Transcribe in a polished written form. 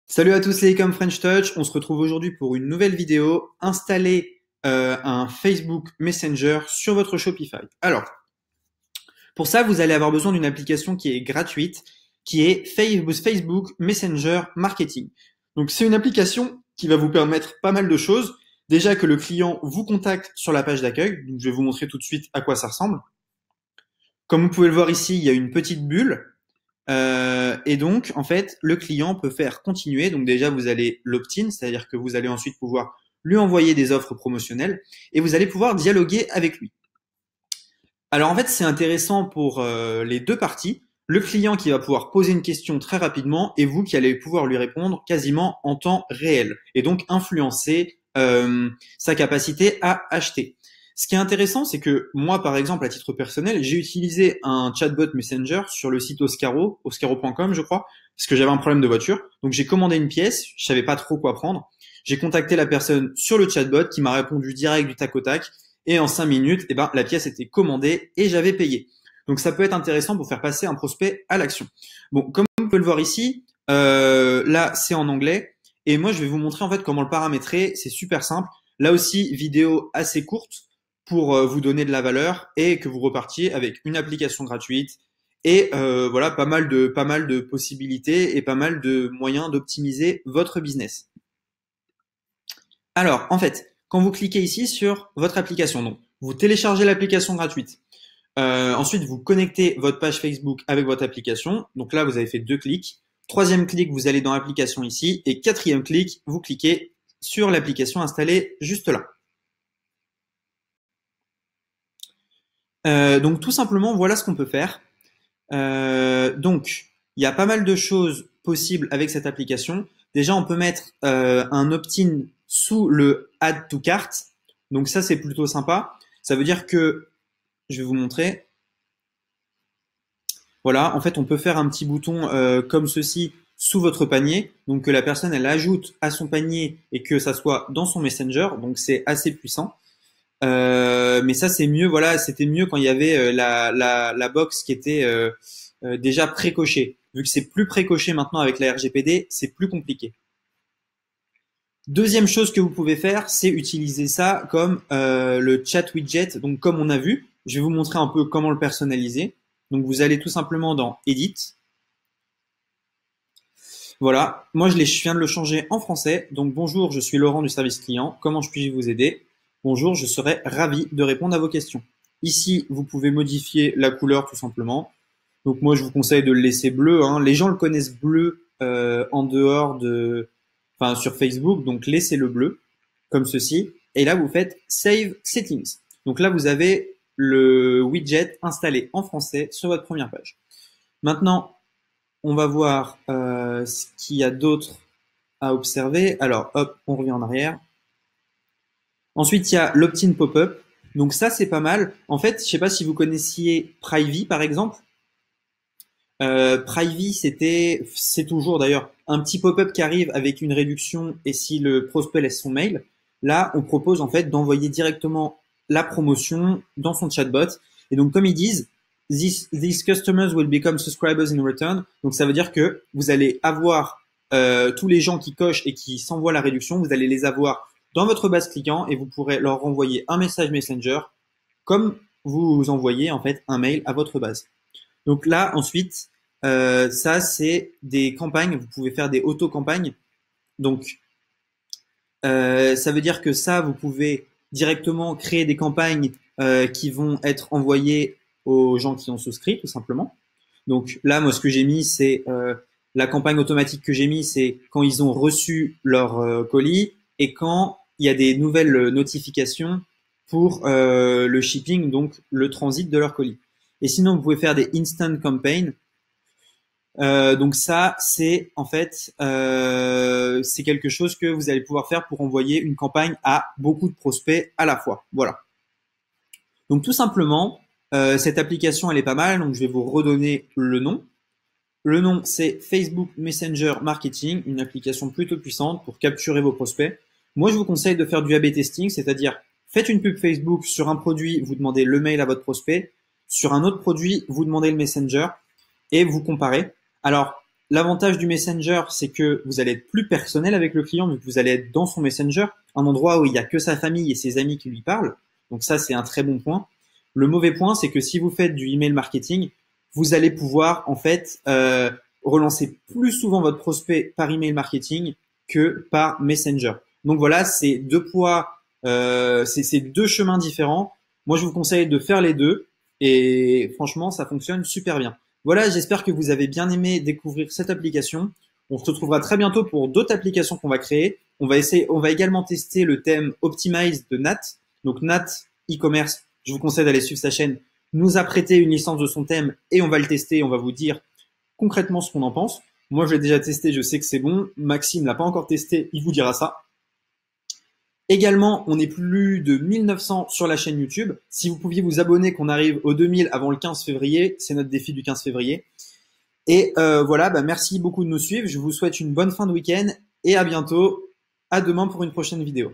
Salut à tous les Ecom French Touch, on se retrouve aujourd'hui pour une nouvelle vidéo, installer un Facebook Messenger sur votre Shopify. Alors, pour ça, vous allez avoir besoin d'une application qui est gratuite, qui est Facebook Messenger Marketing. Donc, c'est une application qui va vous permettre pas mal de choses. Déjà que le client vous contacte sur la page d'accueil, donc je vais vous montrer tout de suite à quoi ça ressemble. Comme vous pouvez le voir ici, il y a une petite bulle. Et donc, en fait, le client peut faire continuer. Donc déjà, vous allez l'opt-in, c'est-à-dire que vous allez ensuite pouvoir lui envoyer des offres promotionnelles et vous allez pouvoir dialoguer avec lui. Alors en fait, c'est intéressant pour les deux parties. Le client qui va pouvoir poser une question très rapidement et vous qui allez pouvoir lui répondre quasiment en temps réel et donc influencer sa capacité à acheter. Ce qui est intéressant, c'est que moi, par exemple, à titre personnel, j'ai utilisé un chatbot Messenger sur le site Oscaro, oscaro.com, je crois, parce que j'avais un problème de voiture. Donc j'ai commandé une pièce, je savais pas trop quoi prendre. J'ai contacté la personne sur le chatbot qui m'a répondu direct du tac au tac. Et en 5 minutes, la pièce était commandée et j'avais payé. Donc ça peut être intéressant pour faire passer un prospect à l'action. Bon, comme vous pouvez le voir ici, là c'est en anglais. Et moi je vais vous montrer en fait comment le paramétrer. C'est super simple. Là aussi, vidéo assez courte pour vous donner de la valeur et que vous repartiez avec une application gratuite et voilà pas mal de possibilités et pas mal de moyens d'optimiser votre business. Alors en fait, quand vous cliquez ici sur votre application, donc vous téléchargez l'application gratuite. Ensuite, vous connectez votre page Facebook avec votre application. Donc là, vous avez fait 2 clics. Troisième clic, vous allez dans l'application ici. Et quatrième clic, vous cliquez sur l'application installée juste là. Donc tout simplement, voilà ce qu'on peut faire. Donc, il y a pas mal de choses possibles avec cette application. Déjà, on peut mettre un opt-in sous le Add to Cart. Donc ça, c'est plutôt sympa. Ça veut dire que, je vais vous montrer. Voilà, en fait, on peut faire un petit bouton comme ceci sous votre panier. Donc que la personne, elle ajoute à son panier et que ça soit dans son Messenger. Donc c'est assez puissant. Mais ça, c'est mieux. Voilà, c'était mieux quand il y avait la box qui était déjà précochée. Vu que c'est plus précoché maintenant avec la RGPD, c'est plus compliqué. Deuxième chose que vous pouvez faire, c'est utiliser ça comme le chat widget. Donc comme on a vu, je vais vous montrer un peu comment le personnaliser. Donc vous allez tout simplement dans Edit. Voilà, moi je viens de le changer en français. Donc bonjour, je suis Laurent du service client. Comment puis-je vous aider? Bonjour, je serai ravi de répondre à vos questions. Ici, vous pouvez modifier la couleur tout simplement. Donc moi je vous conseille de le laisser bleu, hein. Les gens le connaissent bleu en dehors enfin sur Facebook, donc laissez-le bleu comme ceci. Et là vous faites Save Settings. Donc là vous avez le widget installé en français sur votre première page. Maintenant, on va voir ce qu'il y a d'autre à observer. Alors hop, on revient en arrière. Ensuite, il y a l'opt-in pop-up. Donc ça, c'est pas mal. En fait, je sais pas si vous connaissiez Privy, par exemple. Privy, c'est toujours d'ailleurs un petit pop-up qui arrive avec une réduction et si le prospect laisse son mail. Là, on propose en fait d'envoyer directement la promotion dans son chatbot. Et donc, comme ils disent, these customers will become subscribers in return. Donc, ça veut dire que vous allez avoir tous les gens qui cochent et qui s'envoient la réduction, vous allez les avoir dans votre base client et vous pourrez leur renvoyer un message Messenger comme vous envoyez en fait un mail à votre base. Donc là, ensuite, ça, c'est des campagnes. Vous pouvez faire des auto-campagnes. Donc, ça veut dire que ça, vous pouvez directement créer des campagnes qui vont être envoyées aux gens qui ont souscrit, tout simplement. Donc là, moi, ce que j'ai mis, c'est la campagne automatique que j'ai mis, c'est quand ils ont reçu leur colis et quand il y a des nouvelles notifications pour le shipping, donc le transit de leur colis. Et sinon, vous pouvez faire des instant campaigns. Donc ça, c'est en fait, c'est quelque chose que vous allez pouvoir faire pour envoyer une campagne à beaucoup de prospects à la fois. Voilà. Donc tout simplement, cette application, elle est pas mal. Donc je vais vous redonner le nom. Le nom, c'est Facebook Messenger Marketing, une application plutôt puissante pour capturer vos prospects. Moi, je vous conseille de faire du A/B testing, c'est-à-dire faites une pub Facebook sur un produit, vous demandez le mail à votre prospect. Sur un autre produit, vous demandez le Messenger et vous comparez. Alors, L'avantage du Messenger, c'est que vous allez être plus personnel avec le client vu que vous allez être dans son Messenger, un endroit où il n'y a que sa famille et ses amis qui lui parlent. Donc ça, c'est un très bon point. Le mauvais point, c'est que si vous faites du email marketing, vous allez pouvoir en fait relancer plus souvent votre prospect par email marketing que par Messenger. Donc voilà, c'est deux poids, c'est deux chemins différents. Moi, je vous conseille de faire les deux et franchement, ça fonctionne super bien. Voilà, j'espère que vous avez bien aimé découvrir cette application. On se retrouvera très bientôt pour d'autres applications qu'on va créer. On va également tester le thème Optimize de Nat. Donc Nat e-commerce, je vous conseille d'aller suivre sa chaîne, nous a prêté une licence de son thème et on va le tester. On va vous dire concrètement ce qu'on en pense. Moi, je l'ai déjà testé, je sais que c'est bon. Maxime l'a pas encore testé, il vous dira ça. Également, on est plus de 1900 sur la chaîne YouTube. Si vous pouviez vous abonner, qu'on arrive aux 2000 avant le 15 février, c'est notre défi du 15 février. Et voilà, merci beaucoup de nous suivre. Je vous souhaite une bonne fin de week-end et à bientôt. À demain pour une prochaine vidéo.